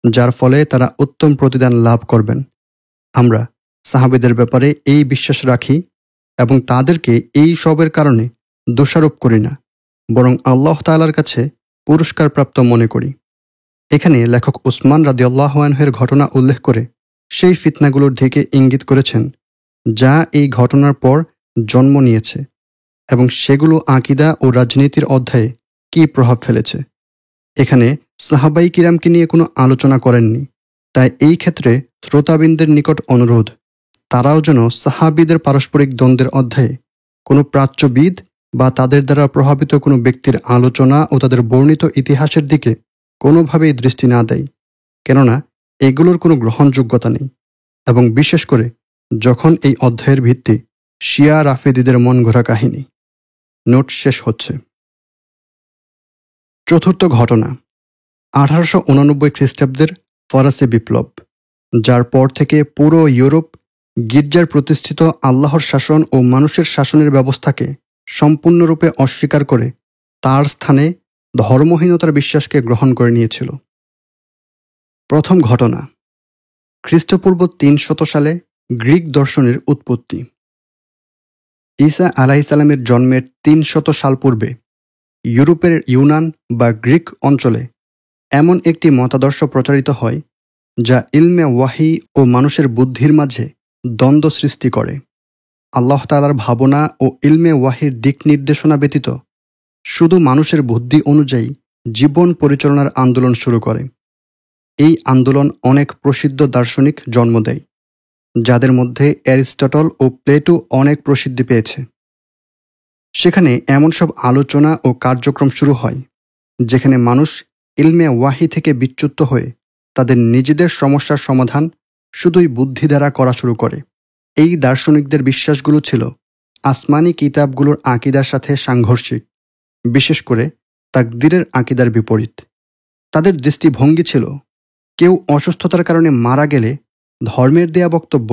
যার ফলে তারা উত্তম প্রতিদান লাভ করবেন। আমরা সাহাবীদের ব্যাপারে এই বিশ্বাস রাখি এবং তাদেরকে এই সবের কারণে দোষারোপ করি না, বরং আল্লাহ তাআলার কাছে পুরস্কারপ্রাপ্ত মনে করি। এখানে লেখক উসমান রাদিয়াল্লাহু আনহুর ঘটনা উল্লেখ করে সেই ফিতনাগুলোর দিকে ইঙ্গিত করেছেন যা এই ঘটনার পর জন্ম নিয়েছে এবং সেগুলো আকীদা ও রাজনীতির অধ্যায়ে কী প্রভাব ফেলেছে। এখানে সাহাবাই কিরামকে নিয়ে কোনো আলোচনা করেননি, তাই এই ক্ষেত্রে শ্রোতাবৃন্দের নিকট অনুরোধ, তারাও যেন সাহাবীদের পারস্পরিক দ্বন্দ্বের অধ্যায়ে কোনো প্রাচ্যবিদ বা তাদের দ্বারা প্রভাবিত কোনো ব্যক্তির আলোচনা ও তাদের বর্ণিত ইতিহাসের দিকে কোনোভাবেই দৃষ্টি না দেয়, কেননা এগুলোর কোনো গ্রহণযোগ্যতা নেই, এবং বিশেষ করে যখন এই অধ্যায়ের ভিত্তি শিয়া রাফেদিদের মন ঘোরা কাহিনী। নোট শেষ হচ্ছে। চতুর্থ ঘটনা: 1889 খ্রিস্টাব্দের ফরাসি বিপ্লব, যার পর থেকে পুরো ইউরোপ গির্জার প্রতিষ্ঠিত আল্লাহর শাসন ও মানুষের শাসনের ব্যবস্থাকে সম্পূর্ণরূপে অস্বীকার করে তার স্থানে ধর্মহীনতার বিশ্বাসকে গ্রহণ করে নিয়েছিল। প্রথম ঘটনা: খ্রিস্টপূর্ব 300 সালে গ্রিক দর্শনের উৎপত্তি। ঈসা আলাইহিসসালামের জন্মের 300 সাল পূর্বে ইউরোপের ইউনান বা গ্রিক অঞ্চলে এমন একটি মতাদর্শ প্রচারিত হয় যা ইলমে ওয়াহি ও মানুষের বুদ্ধির মাঝে দ্বন্দ্ব সৃষ্টি করে। আল্লাহ তাআলার ভাবনা ও ইলমে ওয়াহির দিক নির্দেশনা ব্যতীত শুধু মানুষের বুদ্ধি অনুযায়ী জীবন পরিচালনার আন্দোলন শুরু করে। এই আন্দোলন অনেক প্রসিদ্ধ দার্শনিক জন্ম দেয়, যাদের মধ্যে অ্যারিস্টটল ও প্লেটো অনেক প্রসিদ্ধি পেয়েছে। সেখানে এমন সব আলোচনা ও কার্যক্রম শুরু হয় যেখানে মানুষ ইলমে ওয়াহি থেকে বিচ্যুত হয়ে তাদের নিজেদের সমস্যার সমাধান শুধুই বুদ্ধি দ্বারা করা শুরু করে। এই দার্শনিকদের বিশ্বাসগুলো ছিল আসমানি কিতাবগুলোর আকীদার সাথে সাংঘর্ষিক, বিশেষ করে তাকদীরের আকীদার বিপরীত। তাদের দৃষ্টিভঙ্গি ছিল কেউ অসুস্থতার কারণে মারা গেলে ধর্মের দেয়া বক্তব্য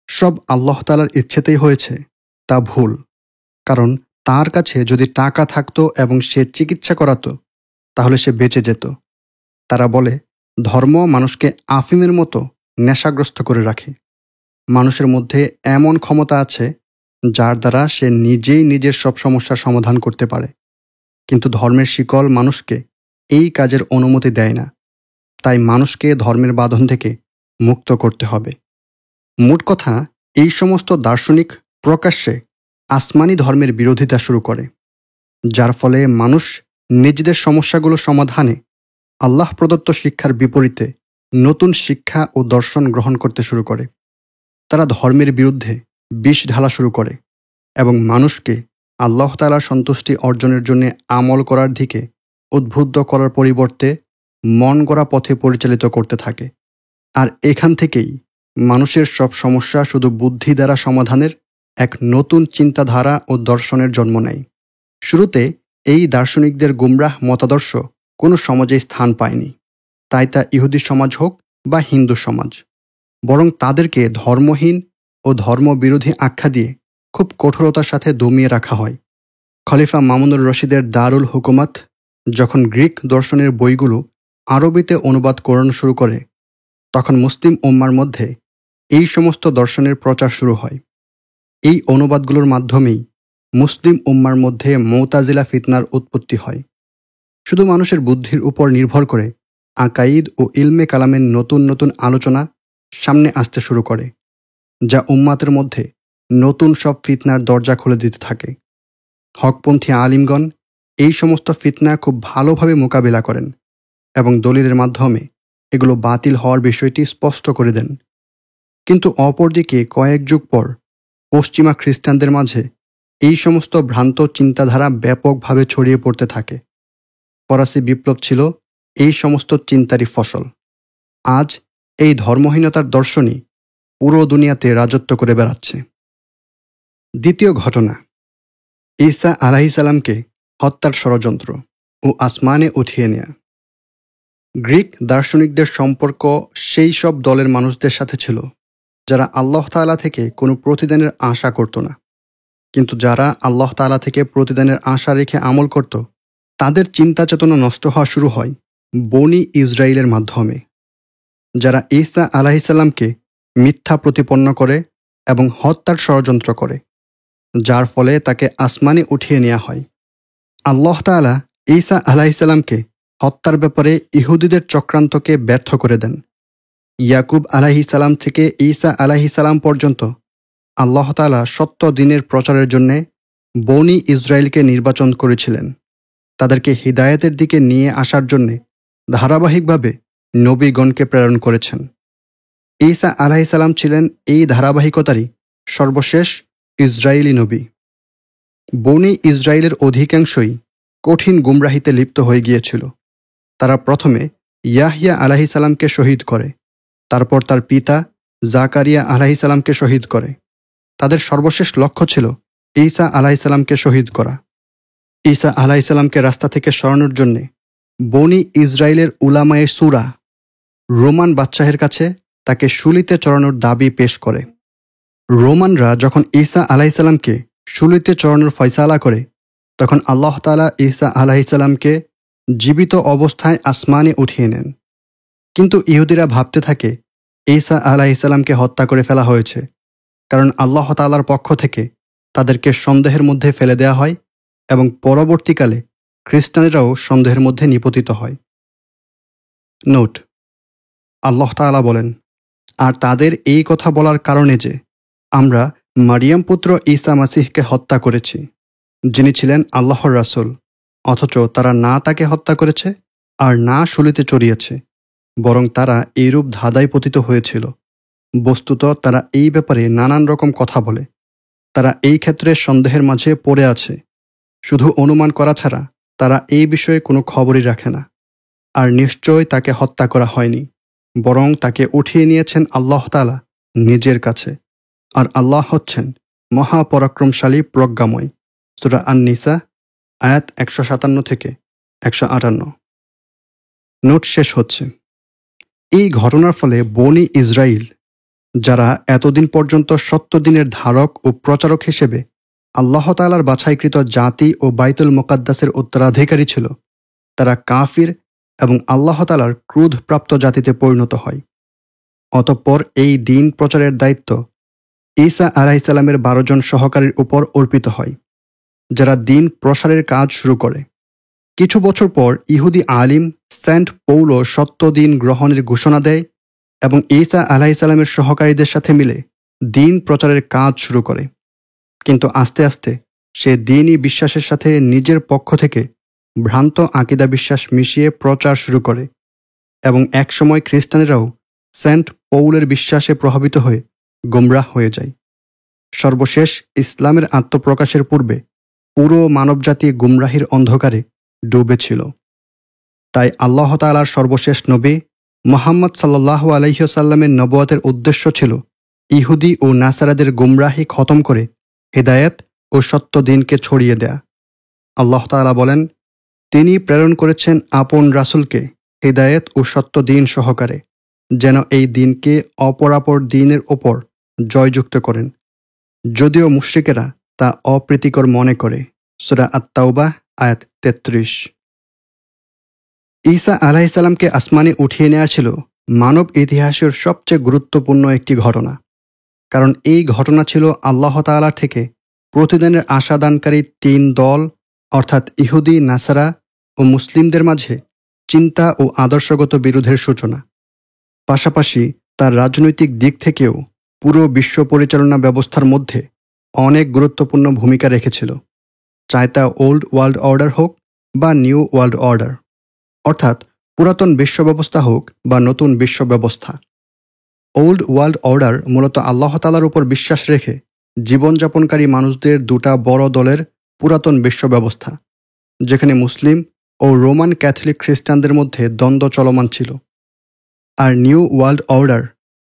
সব আল্লাহ তাআলার ইচ্ছেতেই হয়েছে তা ভুল, কারণ তার কাছে যদি টাকা থাকতো এবং সে চিকিৎসা করাতো তাহলে সে বেঁচে যেত। তারা বলে ধর্ম মানুষকে আফিমের মতো নেশাগ্রস্ত করে রাখে। মানুষের মধ্যে এমন ক্ষমতা আছে যার দ্বারা সে নিজেই নিজের সব সমস্যার সমাধান করতে পারে, কিন্তু ধর্মের শিকল মানুষকে এই কাজের অনুমতি দেয় না। তাই মানুষকে ধর্মের বাঁধন থেকে মুক্ত করতে হবে। মোট কথা, এই সমস্ত দার্শনিক প্রকাশ্যে আসমানি ধর্মের বিরোধিতা শুরু করে, যার ফলে মানুষ নিজেদের সমস্যাগুলো সমাধানে আল্লাহ প্রদত্ত শিক্ষার বিপরীতে নতুন শিক্ষা ও দর্শন গ্রহণ করতে শুরু করে। তারা ধর্মের বিরুদ্ধে বিষ ঢালা শুরু করে এবং মানুষকে আল্লাহ তাআলার সন্তুষ্টি অর্জনের জন্য আমল করার দিকে উদ্বুদ্ধ করার পরিবর্তে মন গড়া পথে পরিচালিত করতে থাকে। আর এখান থেকেই মানুষের সব সমস্যা শুধু বুদ্ধি দ্বারা সমাধানের এক নতুন চিন্তাধারা ও দর্শনের জন্ম নেয়। শুরুতে এই দার্শনিকদের গুমরাহ মতাদর্শ কোনো সমাজে স্থান পায়নি, তাই তা ইহুদি সমাজ হোক বা হিন্দু সমাজ, বরং তাদেরকে ধর্মহীন ও ধর্মবিরোধী আখ্যা দিয়ে খুব কঠোরতার সাথে দমিয়ে রাখা হয়। খলিফা মামুনুর রশিদের দারুল হুকুমাত যখন গ্রিক দর্শনের বইগুলো আরবিতে অনুবাদ করানো শুরু করে, তখন মুসলিম উম্মার মধ্যে এই সমস্ত দর্শনের প্রচার শুরু হয়। এই অনুবাদগুলোর মাধ্যমেই মুসলিম উম্মার মধ্যে মুতাজিলা ফিতনার উৎপত্তি হয়। শুধু মানুষের বুদ্ধির উপর নির্ভর করে আকাইদ ও ইলমে কালামের নতুন নতুন আলোচনা সামনে আসতে শুরু করে, যা উম্মাতের মধ্যে নতুন সব ফিতনার দরজা খুলে দিতে থাকে। হকপন্থী আলিমগণ এই সমস্ত ফিতনা খুব ভালোভাবে মোকাবিলা করেন এবং দলিলের মাধ্যমে এগুলো বাতিল হওয়ার বিষয়টি স্পষ্ট করে দেন। কিন্তু অপরদিকে কয়েক যুগ পর পশ্চিমা খ্রিস্টানদের মাঝে এই সমস্ত ভ্রান্ত চিন্তাধারা ব্যাপকভাবে ছড়িয়ে পড়তে থাকে। ফরাসি বিপ্লব ছিল এই সমস্ত চিন্তারই ফসল। আজ এই ধর্মহীনতার দর্শনই পুরো দুনিয়াতে রাজত্ব করে বেড়াচ্ছে। দ্বিতীয় ঘটনা, ঈসা আলাইহিসসালামকে হত্যার ষড়যন্ত্র ও আসমানে উঠিয়ে নেয়া। গ্রিক দার্শনিকদের সম্পর্ক সেই সব দলের মানুষদের সাথে ছিল যারা আল্লাহ তাআলা থেকে কোনো প্রতিদানের আশা করত না, কিন্তু যারা আল্লাহ তাআলা থেকে প্রতিদানের আশা রেখে আমল করত, তাদের চিন্তা চেতনা নষ্ট হওয়া শুরু হয় বনি ইসরাইলের মাধ্যমে, যারা ঈসা আলাইহিসসালামকে মিথ্যা প্রতিপন্ন করে এবং হত্যার ষড়যন্ত্র করে, যার ফলে তাকে আসমানে উঠিয়ে নেওয়া হয়। আল্লাহ তাআলা ঈসা আলাইহিসসালামকে হত্যার ব্যাপারে ইহুদিদের চক্রান্তকে ব্যর্থ করে দেন। ইয়াকুব আলাইহিসসালাম থেকে ঈসা আলাইহিসসালাম পর্যন্ত আল্লাহ তাআলা সত্য দ্বীনের প্রচারের জন্যে বনি ইসরায়েলকে নির্বাচন করেছিলেন। তাদেরকে হিদায়াতের দিকে নিয়ে আসার জন্যে ধারাবাহিকভাবে নবীগণকে প্রেরণ করেছেন। ঈসা আলাইহিসসালাম ছিলেন এই ধারাবাহিকতারই সর্বশেষ ইসরায়েলি নবী। বনি ইসরায়েলের অধিকাংশই কঠিন গুমরাহিতে লিপ্ত হয়ে গিয়েছিল। তারা প্রথমে ইয়াহইয়া আলাইহিসসালামকে শহীদ করে, তারপর তার পিতা জাকারিয়া আলাইহিসসালামকে শহীদ করে। তাদের সর্বশেষ লক্ষ্য ছিল ঈসা আলাইহিসসালামকে শহীদ করা। ঈসা আলাইহিসসালামকে রাস্তা থেকে সরানোর জন্যে বনি ইসরায়েলের উলামায়ে সূরা রোমান বাদশাহের কাছে তাকে শুলিতে চড়ানোর দাবি পেশ করে। রোমানরা যখন ঈসা আলাইহিসসালামকে শুলিতে চড়ানোর ফয়সালা করে, তখন আল্লাহ তাআলা ঈসা আলাইহিসসালামকে জীবিত অবস্থায় আসমানে উঠিয়ে নেন। কিন্তু ইহুদিরা ভাবতে থাকে ঈসা আলাইহিসসালামকে হত্যা করে ফেলা হয়েছে, কারণ আল্লাহ তাআলার পক্ষ থেকে তাদেরকে সন্দেহের মধ্যে ফেলে দেয়া হয় এবং পরবর্তীকালে খ্রিস্টানেরাও সন্দেহের মধ্যে নিপতিত হয়। নোট: আল্লাহ তাআলা বলেন, আর তাদের এই কথা বলার কারণে যে আমরা মারিয়াম পুত্র ঈসা মাসিহকে হত্যা করেছি, যিনি ছিলেন আল্লাহর রাসূল, অথচ তারা না তাকে হত্যা করেছে আর না শুলিতে চড়িয়েছে, বরং তারা এইরূপ ধাঁধায় পতিত হয়েছিল। বস্তুত তারা এই ব্যাপারে নানান রকম কথা বলে। তারা এই ক্ষেত্রে সন্দেহের মাঝে পড়ে আছে। শুধু অনুমান করা ছাড়া তারা এই বিষয়ে কোনো খবরই রাখে না। আর নিশ্চয় তাকে হত্যা করা হয়নি, বরং তাকে উঠিয়ে নিয়েছেন আল্লাহ তাআলা নিজের কাছে। আর আল্লাহ হচ্ছেন মহাপরাক্রমশালী প্রজ্ঞাময়। সূরা আন-নিসা আয়াত 157 থেকে 158। নোট শেষ হচ্ছে। এই ঘটনার ফলে বনি ইসরাইল, যারা এতদিন পর্যন্ত সত্য দ্বীনের ধারক ও প্রচারক হিসেবে আল্লাহ তাআলার বাছাইকৃত জাতি ও বাইতুল মুকাদ্দাসের উত্তরাধিকারী ছিল, তারা কাফির এবং আল্লাহ তাআলার ক্রোধপ্রাপ্ত জাতিতে পরিণত হয়। অতঃপর এই দ্বীন প্রচারের দায়িত্ব ঈসা আলাইহিসসালামের 12 জন সহকারীর উপর অর্পিত হয়, যারা দ্বীন প্রসারের কাজ শুরু করে। কিছু বছর পর ইহুদি আলিম সেন্ট পৌলো সত্য দ্বীন গ্রহণের ঘোষণা দেয় এবং ঈসা আলাইহিসসালামের সহকারীদের সাথে মিলে দ্বীন প্রচারের কাজ শুরু করে। কিন্তু আস্তে আস্তে সে দ্বীনী বিশ্বাসের সাথে নিজের পক্ষ থেকে ভ্রান্ত আকিদা বিশ্বাস মিশিয়ে প্রচার শুরু করে এবং একসময় খ্রিস্টানেরাও সেন্ট পৌলের বিশ্বাসে প্রভাবিত হয়ে গোমরাহ হয়ে যায়। সর্বশেষ ইসলামের আত্মপ্রকাশের পূর্বে পুরো মানবজাতি গুমরাহির অন্ধকারে ডুবেছিল। তাই আল্লাহ তাআলার সর্বশেষ নবী মুহাম্মদ সাল্লাল্লাহু আলাইহি ওয়াসাল্লামের নবুয়তের উদ্দেশ্য ছিল ইহুদি ও নাসারাদের গুমরাহি খতম করে হিদায়াত ও সত্য দ্বীনকে ছড়িয়ে দেয়া। আল্লাহ তাআলা বলেন, তিনি প্রেরণ করেছেন আপন রাসূলকে হিদায়াত ও সত্য দ্বীন সহকারে, যেন এই দ্বীনকে অপরাপর দ্বীনের ওপর জয়যুক্ত করেন, যদিও মুশরিকেরা তা অপ্রীতিকর মনে করে। সূরা আত-তাওবাহ আয়াত 33। ঈসা আলাইহিসসালামকে আসমানে উঠিয়ে নেওয়া ছিল মানব ইতিহাসের সবচেয়ে গুরুত্বপূর্ণ একটি ঘটনা, কারণ এই ঘটনা ছিল আল্লাহ তাআলার থেকে প্রতিদানের আশাদানকারী 3 দল, অর্থাৎ ইহুদি, নাসারা ও মুসলিমদের মাঝে চিন্তা ও আদর্শগত বিরোধের সূচনা। পাশাপাশি তার রাজনৈতিক দিক থেকেও পুরো বিশ্ব পরিচালনা ব্যবস্থার মধ্যে অনেক গুরুত্বপূর্ণ ভূমিকা রেখেছিল, চাই তা ওল্ড ওয়ার্ল্ড অর্ডার হোক বা নিউ ওয়ার্ল্ড অর্ডার, অর্থাৎ পুরাতন বিশ্ব ব্যবস্থা হোক বা নতুন বিশ্ব ব্যবস্থা। ওল্ড ওয়ার্ল্ড অর্ডার মূলত আল্লাহ তাআলার উপর বিশ্বাস রেখে জীবনযাপনকারী মানুষদের 2টা বড় দলের পুরাতন বিশ্ব ব্যবস্থা, যেখানে মুসলিম ও রোমান ক্যাথলিক খ্রিস্টানদের মধ্যে দ্বন্দ্ব চলমান ছিল। আর নিউ ওয়ার্ল্ড অর্ডার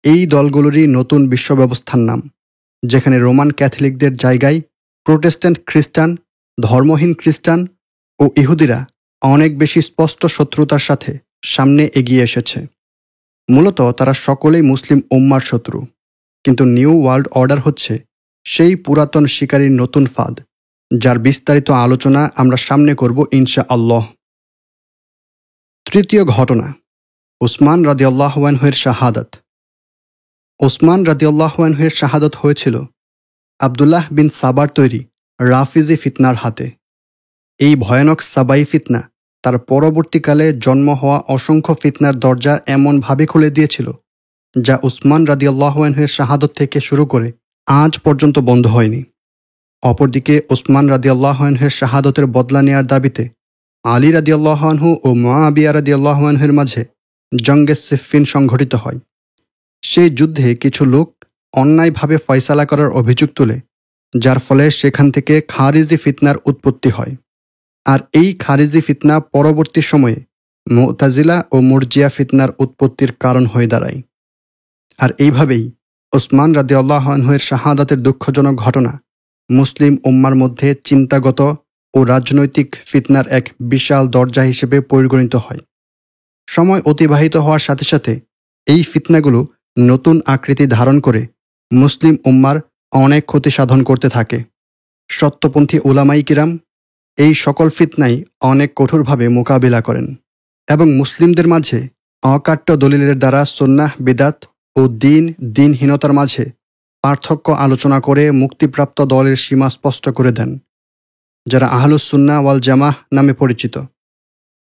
এই দলগুলোরই নতুন বিশ্ব ব্যবস্থার নাম, যেখানে রোমান ক্যাথলিকদের জায়গায় প্রোটেস্ট্যান্ট খ্রিস্টান, ধর্মহীন খ্রিস্টান ও ইহুদিরা অনেক বেশি স্পষ্ট শত্রুতার সাথে সামনে এগিয়ে এসেছে। মূলত তারা সকলেই মুসলিম উম্মার শত্রু, কিন্তু নিউ ওয়ার্ল্ড অর্ডার হচ্ছে সেই পুরাতন শিকারীর নতুন ফাঁদ, যার বিস্তারিত আলোচনা আমরা সামনে করব ইনশাআল্লাহ। তৃতীয় ঘটনা, উসমান রাদিয়াল্লাহু আনহুর শাহাদাত। উসমান রাদিয়াল্লাহু আনহুর শাহাদাত হয়েছিল আবদুল্লাহ বিন সাবার তৈরি রাফিজি ফিতনার হাতে। এই ভয়ানক সাবাই ফিতনা তার পরবর্তীকালে জন্ম হওয়া অসংখ্য ফিতনার দরজা এমনভাবে খুলে দিয়েছিল, যা উসমান রাদিয়াল্লাহু আনহুর শাহাদত থেকে শুরু করে আজ পর্যন্ত বন্ধ হয়নি। অপরদিকে উসমান রাদিয়াল্লাহু আনহুর শাহাদতের বদলা নেয়ার দাবিতে আলী রাদিয়াল্লাহু আনহু ও মুআবিয়া রাদিয়াল্লাহু আনহুর মাঝে জঙ্গে সিফফিন সংঘটিত হয়। সেই যুদ্ধে কিছু লোক অন্যায়ভাবে ফয়সালা করার অভিযোগ তুলে, যার ফলে সেখান থেকে খারিজি ফিতনার উৎপত্তি হয়। আর এই খারিজি ফিতনা পরবর্তী সময়ে মুতাজিলা ও মুরজিয়া ফিতনার উৎপত্তির কারণ হয়ে দাঁড়ায়। আর এইভাবেই উসমান রাদিয়াল্লাহু আনহুর শাহাদাতের দুঃখজনক ঘটনা মুসলিম উম্মার মধ্যে চিন্তাগত ও রাজনৈতিক ফিতনার এক বিশাল দরজা হিসেবে পরিগণিত হয়। সময় অতিবাহিত হওয়ার সাথে সাথে এই ফিতনাগুলো নতুন আকৃতি ধারণ করে মুসলিম উম্মার অনেক ক্ষতি সাধন করতে থাকে। সত্যপন্থী উলামাই কিরাম এই সকল ফিতনাই অনেক কঠোরভাবে মোকাবিলা করেন এবং মুসলিমদের মাঝে অকাট্য দলিলের দ্বারা সুন্নাহ বিদাত ও দিনহীনতার মাঝে পার্থক্য আলোচনা করে মুক্তিপ্রাপ্ত দলের সীমা স্পষ্ট করে দেন, যারা আহলুস সুন্নাহ ওয়াল জামাহ নামে পরিচিত।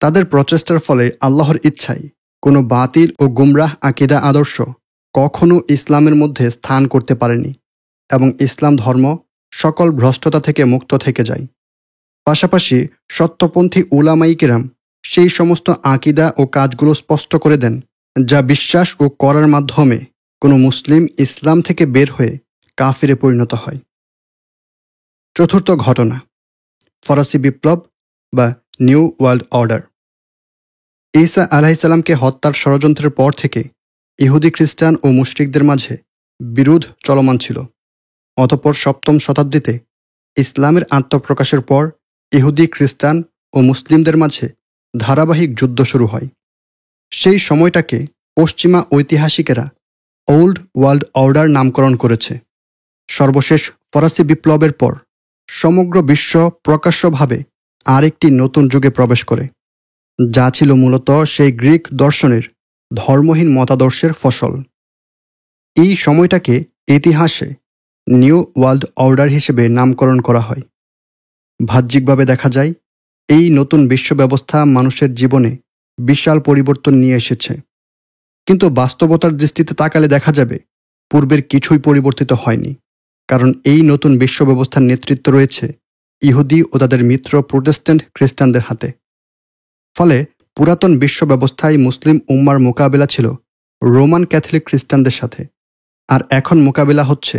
তাদের প্রচেষ্টার ফলে আল্লাহর ইচ্ছায় কোনো বাতিল ও গুমরাহ আকিদা আদর্শ কখনো ইসলামের মধ্যে স্থান করতে পারেনি এবং ইসলাম ধর্ম সকল ভ্রষ্টতা থেকে মুক্ত থেকে যায়। পাশাপাশি সত্যপন্থী উলামাই কিরাম সেই সমস্ত আকিদা ও কাজগুলো স্পষ্ট করে দেন, যা বিশ্বাস ও করার মাধ্যমে কোনো মুসলিম ইসলাম থেকে বের হয়ে কাফিরে পরিণত হয়। চতুর্থ ঘটনা, ফরাসি বিপ্লব বা নিউ ওয়ার্ল্ড অর্ডার। ঈসা আলাইহিসসালামকে হত্যার ষড়যন্ত্রের পর থেকে ইহুদি খ্রিস্টান ও মুশরিকদের মাঝে বিরোধ চলমান ছিল। অতঃপর সপ্তম শতাব্দীতে ইসলামের আত্মপ্রকাশের পর ইহুদি খ্রিস্টান ও মুসলিমদের মাঝে ধারাবাহিক যুদ্ধ শুরু হয়। সেই সময়টাকে পশ্চিমা ঐতিহাসিকেরা ওল্ড ওয়ার্ল্ড অর্ডার নামকরণ করেছে। সর্বশেষ ফরাসি বিপ্লবের পর সমগ্র বিশ্ব প্রকাশ্যভাবে আরেকটি নতুন যুগে প্রবেশ করে, যা ছিল মূলত সেই গ্রিক দর্শনের ধর্মহীন মতাদর্শের ফসল। এই সময়টাকে ইতিহাসে নিউ ওয়ার্ল্ড অর্ডার হিসেবে নামকরণ করা হয়। বাহ্যিকভাবে দেখা যায় এই নতুন বিশ্ব ব্যবস্থা মানুষের জীবনে বিশাল পরিবর্তন নিয়ে এসেছে, কিন্তু বাস্তবতার দৃষ্টিতে তাকালে দেখা যাবে পূর্বের কিছুই পরিবর্তিত হয়নি, কারণ এই নতুন বিশ্ব ব্যবস্থার নেতৃত্ব রয়েছে ইহুদি ও তাদের মিত্র প্রোটেস্ট্যান্ট খ্রিস্টানদের হাতে। ফলে পুরাতন বিশ্ব ব্যবস্থায় মুসলিম উম্মার মোকাবেলা ছিল রোমান ক্যাথলিক খ্রিস্টানদের সাথে, আর এখন মোকাবেলা হচ্ছে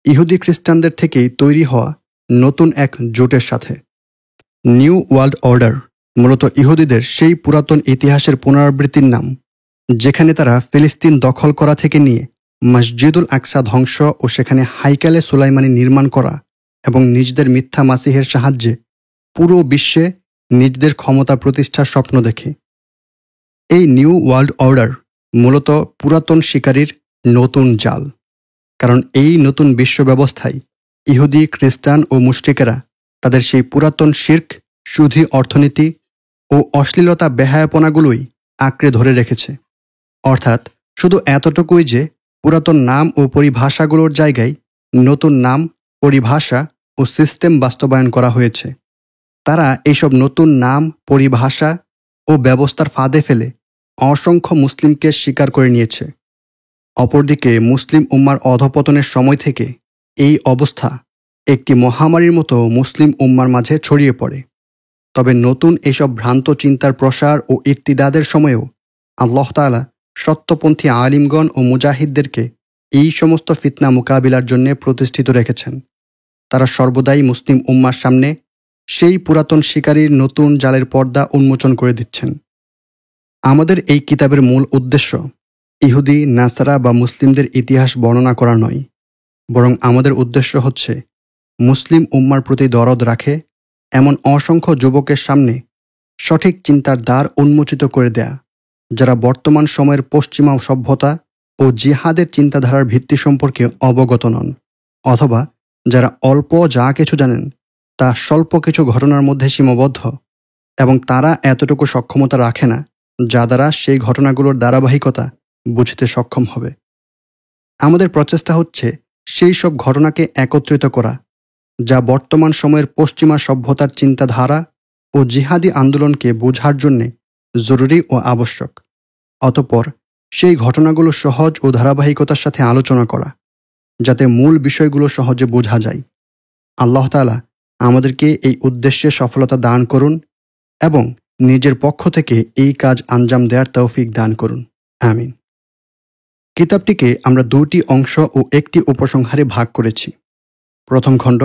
ইহুদি খ্রিস্টানদের থেকেই তৈরি হওয়া নতুন এক জোটের সাথে। নিউ ওয়ার্ল্ড অর্ডার মূলত ইহুদিদের সেই পুরাতন ইতিহাসের পুনরাবৃত্তির নাম, যেখানে তারা ফিলিস্তিন দখল করা থেকে নিয়ে মসজিদুল আকসা ধ্বংস ও সেখানে হাইকালে সুলাইমানি নির্মাণ করা এবং নিজেদের মিথ্যা মাসিহের সাহায্যে পুরো বিশ্বে নিজেদের ক্ষমতা প্রতিষ্ঠার স্বপ্ন দেখে। এই নিউ ওয়ার্ল্ড অর্ডার মূলত পুরাতন শিকারীর নতুন জাল, কারণ এই নতুন বিশ্ব ব্যবস্থায় ইহুদি খ্রিস্টান ও মুশরিকেরা তাদের সেই পুরাতন শিরক, সুধী অর্থনীতি ও অশ্লীলতা বেহায়াপনাগুলোই আঁকড়ে ধরে রেখেছে। অর্থাৎ শুধু এতটুকুই যে পুরাতন নাম ও পরিভাষাগুলোর জায়গায় নতুন নাম, পরিভাষা ও সিস্টেম বাস্তবায়ন করা হয়েছে। তারা এইসব নতুন নাম, পরিভাষা ও ব্যবস্থার ফাঁদে ফেলে অসংখ্য মুসলিমকে স্বীকার করে নিয়েছে। অপরদিকে মুসলিম উম্মার অধঃপতনের সময় থেকে এই অবস্থা একটি মহামারীর মতো মুসলিম উম্মার মাঝে ছড়িয়ে পড়ে। তবে নতুন এসব ভ্রান্ত চিন্তার প্রসার ও ইর্তিদাদের সময়েও আল্লাহ তাআলা সত্যপন্থী আলিমগণ ও মুজাহিদদেরকে এই সমস্ত ফিতনা মোকাবিলার জন্য প্রতিষ্ঠিত রেখেছেন। তারা সর্বদাই মুসলিম উম্মার সামনে সেই পুরাতন শিকারীর নতুন জালের পর্দা উন্মোচন করে দিচ্ছেন। আমাদের এই কিতাবের মূল উদ্দেশ্য ইহুদি, নাসারা বা মুসলিমদের ইতিহাস বর্ণনা করা নয়, বরং আমাদের উদ্দেশ্য হচ্ছে মুসলিম উম্মার প্রতি দরদ রাখে এমন অসংখ্য যুবকের সামনে সঠিক চিন্তার দ্বার উন্মোচিত করে দেয়া, যারা বর্তমান সময়ের পশ্চিমা সভ্যতা ও জিহাদের চিন্তাধারার ভিত্তি সম্পর্কে অবগত নন, অথবা যারা অল্প যা কিছু জানেন তা স্বল্প কিছু ঘটনার মধ্যে সীমাবদ্ধ, এবং তারা এতটুকু সক্ষমতা রাখে না যা দ্বারা সেই ঘটনাগুলোর ধারাবাহিকতা বুঝতে সক্ষম হবে। আমাদের প্রচেষ্টা হচ্ছে সেই সব ঘটনাকে একত্রিত করা যা বর্তমান সময়ের পশ্চিমা সভ্যতার চিন্তাধারা ও জিহাদি আন্দোলনকে বোঝার জন্যে জরুরি ও আবশ্যক। অতঃপর সেই ঘটনাগুলো সহজ ও ধারাবাহিকতার সাথে আলোচনা করা, যাতে মূল বিষয়গুলো সহজে বোঝা যায়। আল্লাহ তাআলা আমাদেরকে এই উদ্দেশ্যে সফলতা দান করুন এবং নিজের পক্ষ থেকে এই কাজ আঞ্জাম দেওয়ার তৌফিক দান করুন। আমিন। কিতাবটিকে আমরা দুটি অংশ ও একটি উপসংহারে ভাগ করেছি। প্রথম খণ্ড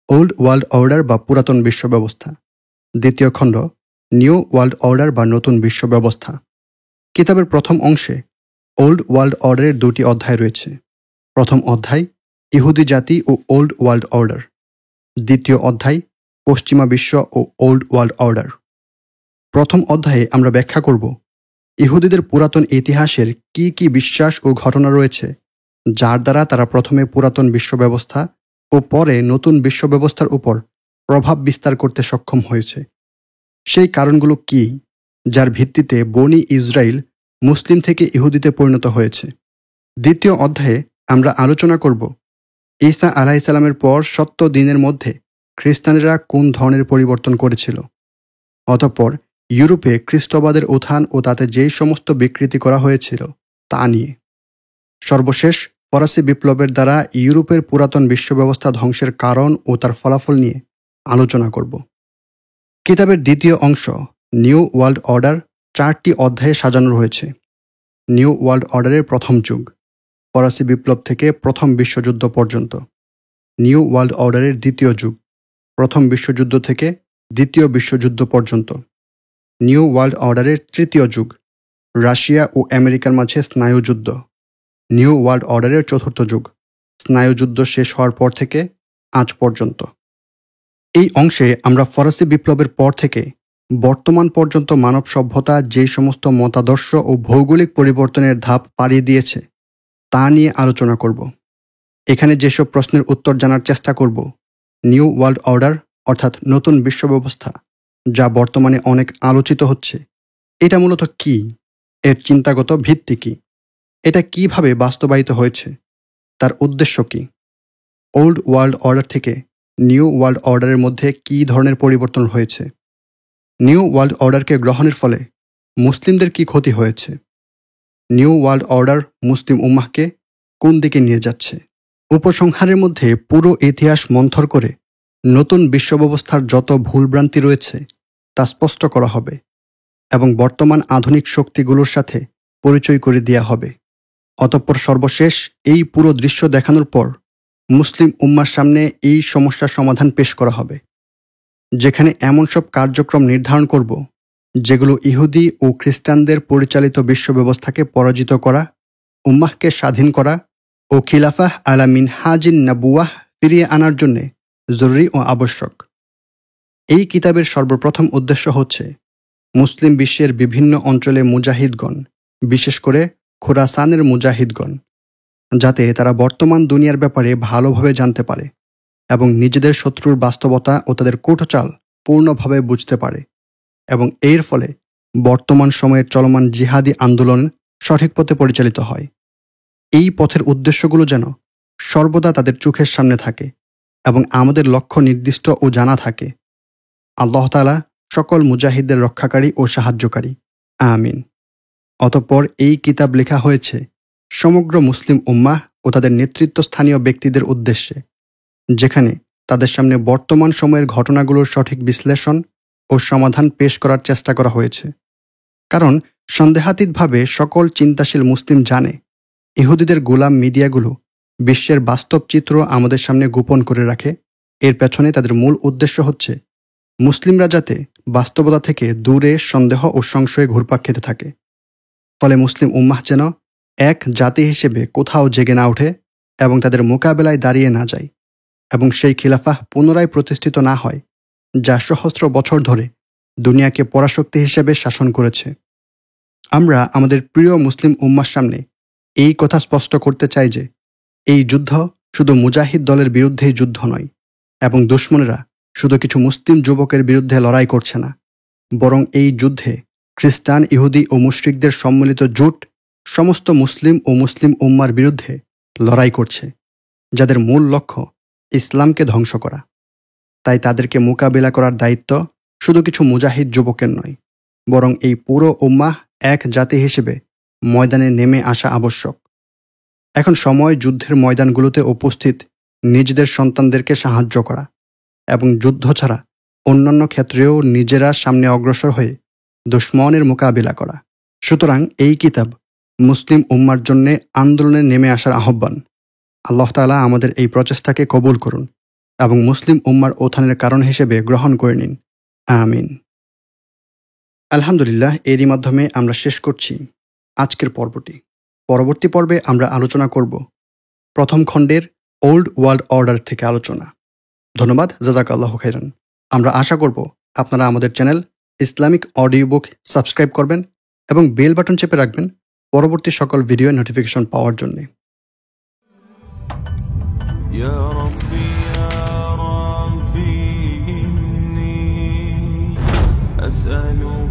ওল্ড ওয়ার্ল্ড অর্ডার বা পুরাতন বিশ্ব ব্যবস্থা, দ্বিতীয় খণ্ড নিউ ওয়ার্ল্ড অর্ডার বা নতুন বিশ্ব ব্যবস্থা। কিতাবের প্রথম অংশে ওল্ড ওয়ার্ল্ড অর্ডারের দুটি অধ্যায় রয়েছে। প্রথম অধ্যায় ইহুদি জাতি ও ওল্ড ওয়ার্ল্ড অর্ডার, দ্বিতীয় অধ্যায় পশ্চিমা বিশ্ব ও ওল্ড ওয়ার্ল্ড অর্ডার। প্রথম অধ্যায়ে আমরা ব্যাখ্যা করব ইহুদিদের পুরাতন ইতিহাসের কি কি বিশ্বাস ও ঘটনা রয়েছে, যার দ্বারা তারা প্রথমে পুরাতন বিশ্ব ব্যবস্থা ও পরে নতুন বিশ্ব ব্যবস্থার উপর প্রভাব বিস্তার করতে সক্ষম হয়েছে। সেই কারণগুলো কি, যার ভিত্তিতে বনি ইসরায়েল মুসলিম থেকে ইহুদিতে পরিণত হয়েছে। দ্বিতীয় অধ্যায়ে আমরা আলোচনা করব ঈসা আলাইহিসসালামের পর 70 দিনের মধ্যে খ্রিস্টানেরা কোন ধরনের পরিবর্তন করেছিল। অতঃপর ইউরোপে খ্রিস্টবাদের উত্থান ও তাতে যেই সমস্ত বিকৃতি করা হয়েছিল তা নিয়ে। সর্বশেষ ফরাসি বিপ্লবের দ্বারা ইউরোপের পুরাতন বিশ্ব ব্যবস্থা ধ্বংসের কারণ ও তার ফলাফল নিয়ে আলোচনা করব। কিতাবের দ্বিতীয় অংশ নিউ ওয়ার্ল্ড অর্ডার 4টি অধ্যায়ে সাজানো রয়েছে। নিউ ওয়ার্ল্ড অর্ডারের প্রথম যুগ, ফরাসি বিপ্লব থেকে প্রথম বিশ্বযুদ্ধ পর্যন্ত। নিউ ওয়ার্ল্ড অর্ডারের দ্বিতীয় যুগ, প্রথম বিশ্বযুদ্ধ থেকে দ্বিতীয় বিশ্বযুদ্ধ পর্যন্ত। নিউ ওয়ার্ল্ড অর্ডারের তৃতীয় যুগ, রাশিয়া ও আমেরিকার মাঝে স্নায়ুযুদ্ধ। নিউ ওয়ার্ল্ড অর্ডারের চতুর্থ যুগ, স্নায়ুযুদ্ধ শেষ হওয়ার পর থেকে আজ পর্যন্ত। এই অংশে আমরা ফরাসি বিপ্লবের পর থেকে বর্তমান পর্যন্ত মানব সভ্যতা যেই সমস্ত মতাদর্শ ও ভৌগোলিক পরিবর্তনের ধাপ পাড়িয়ে দিয়েছে তা নিয়ে আলোচনা করব। এখানে যেসব প্রশ্নের উত্তর জানার চেষ্টা করব, নিউ ওয়ার্ল্ড অর্ডার অর্থাৎ নতুন বিশ্ব ব্যবস্থা যা বর্তমানে অনেক আলোচিত হচ্ছে, এটা মূলত কি, এর চিন্তাগত ভিত্তি কি, এটা কিভাবে বাস্তবায়িত হয়েছে, তার উদ্দেশ্য কি, ওল্ড ওয়ার্ল্ড অর্ডার থেকে নিউ ওয়ার্ল্ড অর্ডারের মধ্যে কী ধরনের পরিবর্তন হয়েছে, নিউ ওয়ার্ল্ড অর্ডারকে গ্রহণের ফলে মুসলিমদের কি ক্ষতি হয়েছে, নিউ ওয়ার্ল্ড অর্ডার মুসলিম উম্মাহকে কোন দিকে নিয়ে যাচ্ছে। উপসংহারের মধ্যে পুরো ইতিহাস মন্থর করে নতুন বিশ্ব ব্যবস্থার যত ভুলভ্রান্তি রয়েছে তা স্পষ্ট করা হবে এবং বর্তমান আধুনিক শক্তিগুলোর সাথে পরিচয় করে দেওয়া হবে। অতঃপর সর্বশেষ এই পুরো দৃশ্য দেখানোর পর মুসলিম উম্মার সামনে এই সমস্যার সমাধান পেশ করা হবে, যেখানে এমন সব কার্যক্রম নির্ধারণ করব যেগুলো ইহুদি ও খ্রিস্টানদের পরিচালিত বিশ্ব ব্যবস্থাকে পরাজিত করা, উম্মাহকে স্বাধীন করা ও খিলাফাহ আলা মিনহাজিন নাবুয়াহ ফিরিয়ে আনার জন্যে জরুরি ও আবশ্যক। এই কিতাবের সর্বপ্রথম উদ্দেশ্য হচ্ছে মুসলিম বিশ্বের বিভিন্ন অঞ্চলে মুজাহিদগণ, বিশেষ করে খোরাসানের মুজাহিদগণ, যাতে তারা বর্তমান দুনিয়ার ব্যাপারে ভালোভাবে জানতে পারে এবং নিজেদের শত্রুর বাস্তবতা ও তাদের কূটচাল পূর্ণভাবে বুঝতে পারে এবং এর ফলে বর্তমান সময়ের চলমান জিহাদি আন্দোলন সঠিক পথে পরিচালিত হয়। এই পথের উদ্দেশ্যগুলো যেন সর্বদা তাদের চোখের সামনে থাকে এবং আমাদের লক্ষ্য নির্দিষ্ট ও জানা থাকে। আল্লাহ তাআলা সকল মুজাহিদদের রক্ষাকারী ও সাহায্যকারী। আমিন। অতঃপর এই কিতাব লেখা হয়েছে সমগ্র মুসলিম উম্মাহ ও তাদের নেতৃত্বস্থানীয় ব্যক্তিদের উদ্দেশ্যে, যেখানে তাদের সামনে বর্তমান সময়ের ঘটনাগুলোর সঠিক বিশ্লেষণ ও সমাধান পেশ করার চেষ্টা করা হয়েছে। কারণ সন্দেহাতীতভাবে সকল চিন্তাশীল মুসলিম জানে ইহুদিদের গোলাম মিডিয়াগুলো বিশ্বের বাস্তব চিত্র আমাদের সামনে গোপন করে রাখে। এর পেছনে তাদের মূল উদ্দেশ্য হচ্ছে মুসলিমরা যাতে বাস্তবতা থেকে দূরে সন্দেহ ও সংশয়ে ঘুরপাক খেতে থাকে, ফলে মুসলিম উম্মাহ যেন এক জাতি হিসেবে কোথাও জেগে না ওঠে এবং তাদের মোকাবেলায় দাঁড়িয়ে না যায়, এবং সেই খিলাফাহ পুনরায় প্রতিষ্ঠিত না হয় যা সহস্র বছর ধরে দুনিয়াকে পরাশক্তি হিসেবে শাসন করেছে। আমরা আমাদের প্রিয় মুসলিম উম্মার সামনে এই কথা স্পষ্ট করতে চাই যে এই যুদ্ধ শুধু মুজাহিদ দলের বিরুদ্ধেই যুদ্ধ নয়, এবং দুশমনেরা শুধু কিছু মুসলিম যুবকের বিরুদ্ধে লড়াই করছে না, বরং এই যুদ্ধে খ্রিস্টান, ইহুদি ও মুশরিকদের সম্মিলিত জোট সমস্ত মুসলিম ও মুসলিম উম্মার বিরুদ্ধে লড়াই করছে, যাদের মূল লক্ষ্য ইসলামকে ধ্বংস করা। তাই তাদেরকে মোকাবিলা করার দায়িত্ব শুধু কিছু মুজাহিদ যুবকের নয়, বরং এই পুরো উম্মাহ এক জাতি হিসেবে ময়দানে নেমে আসা আবশ্যক। এখন সময় যুদ্ধের ময়দানগুলোতে উপস্থিত নিজেদের সন্তানদেরকে সাহায্য করা এবং যুদ্ধ ছাড়া অন্যান্য ক্ষেত্রেও নিজেরা সামনে অগ্রসর হয়ে দুশমনের মোকাবিলা করা। সুতরাং এই কিতাব মুসলিম উম্মার জন্যে আন্দোলনে নেমে আসার আহ্বান। আল্লাহ তাআলা আমাদের এই প্রচেষ্টাকে কবুল করুন এবং মুসলিম উম্মার উত্থানের কারণ হিসেবে গ্রহণ করে নিন। আমিন। আলহামদুলিল্লাহ, এরই মাধ্যমে আমরা শেষ করছি আজকের পর্বটি। পরবর্তী পর্বে আমরা আলোচনা করব প্রথম খণ্ডের ওল্ড ওয়ার্ল্ড অর্ডার থেকে আলোচনা। ধন্যবাদ, জাযাকাল্লাহু খাইরান। আমরা আশা করব আপনারা আমাদের channel Islamic audio book subscribe করবেন এবং বেল বাটন চেপে রাখবেন পরবর্তী সকল ভিডিও নোটিফিকেশন পাওয়ার জন্য। يا ربي إني أسألك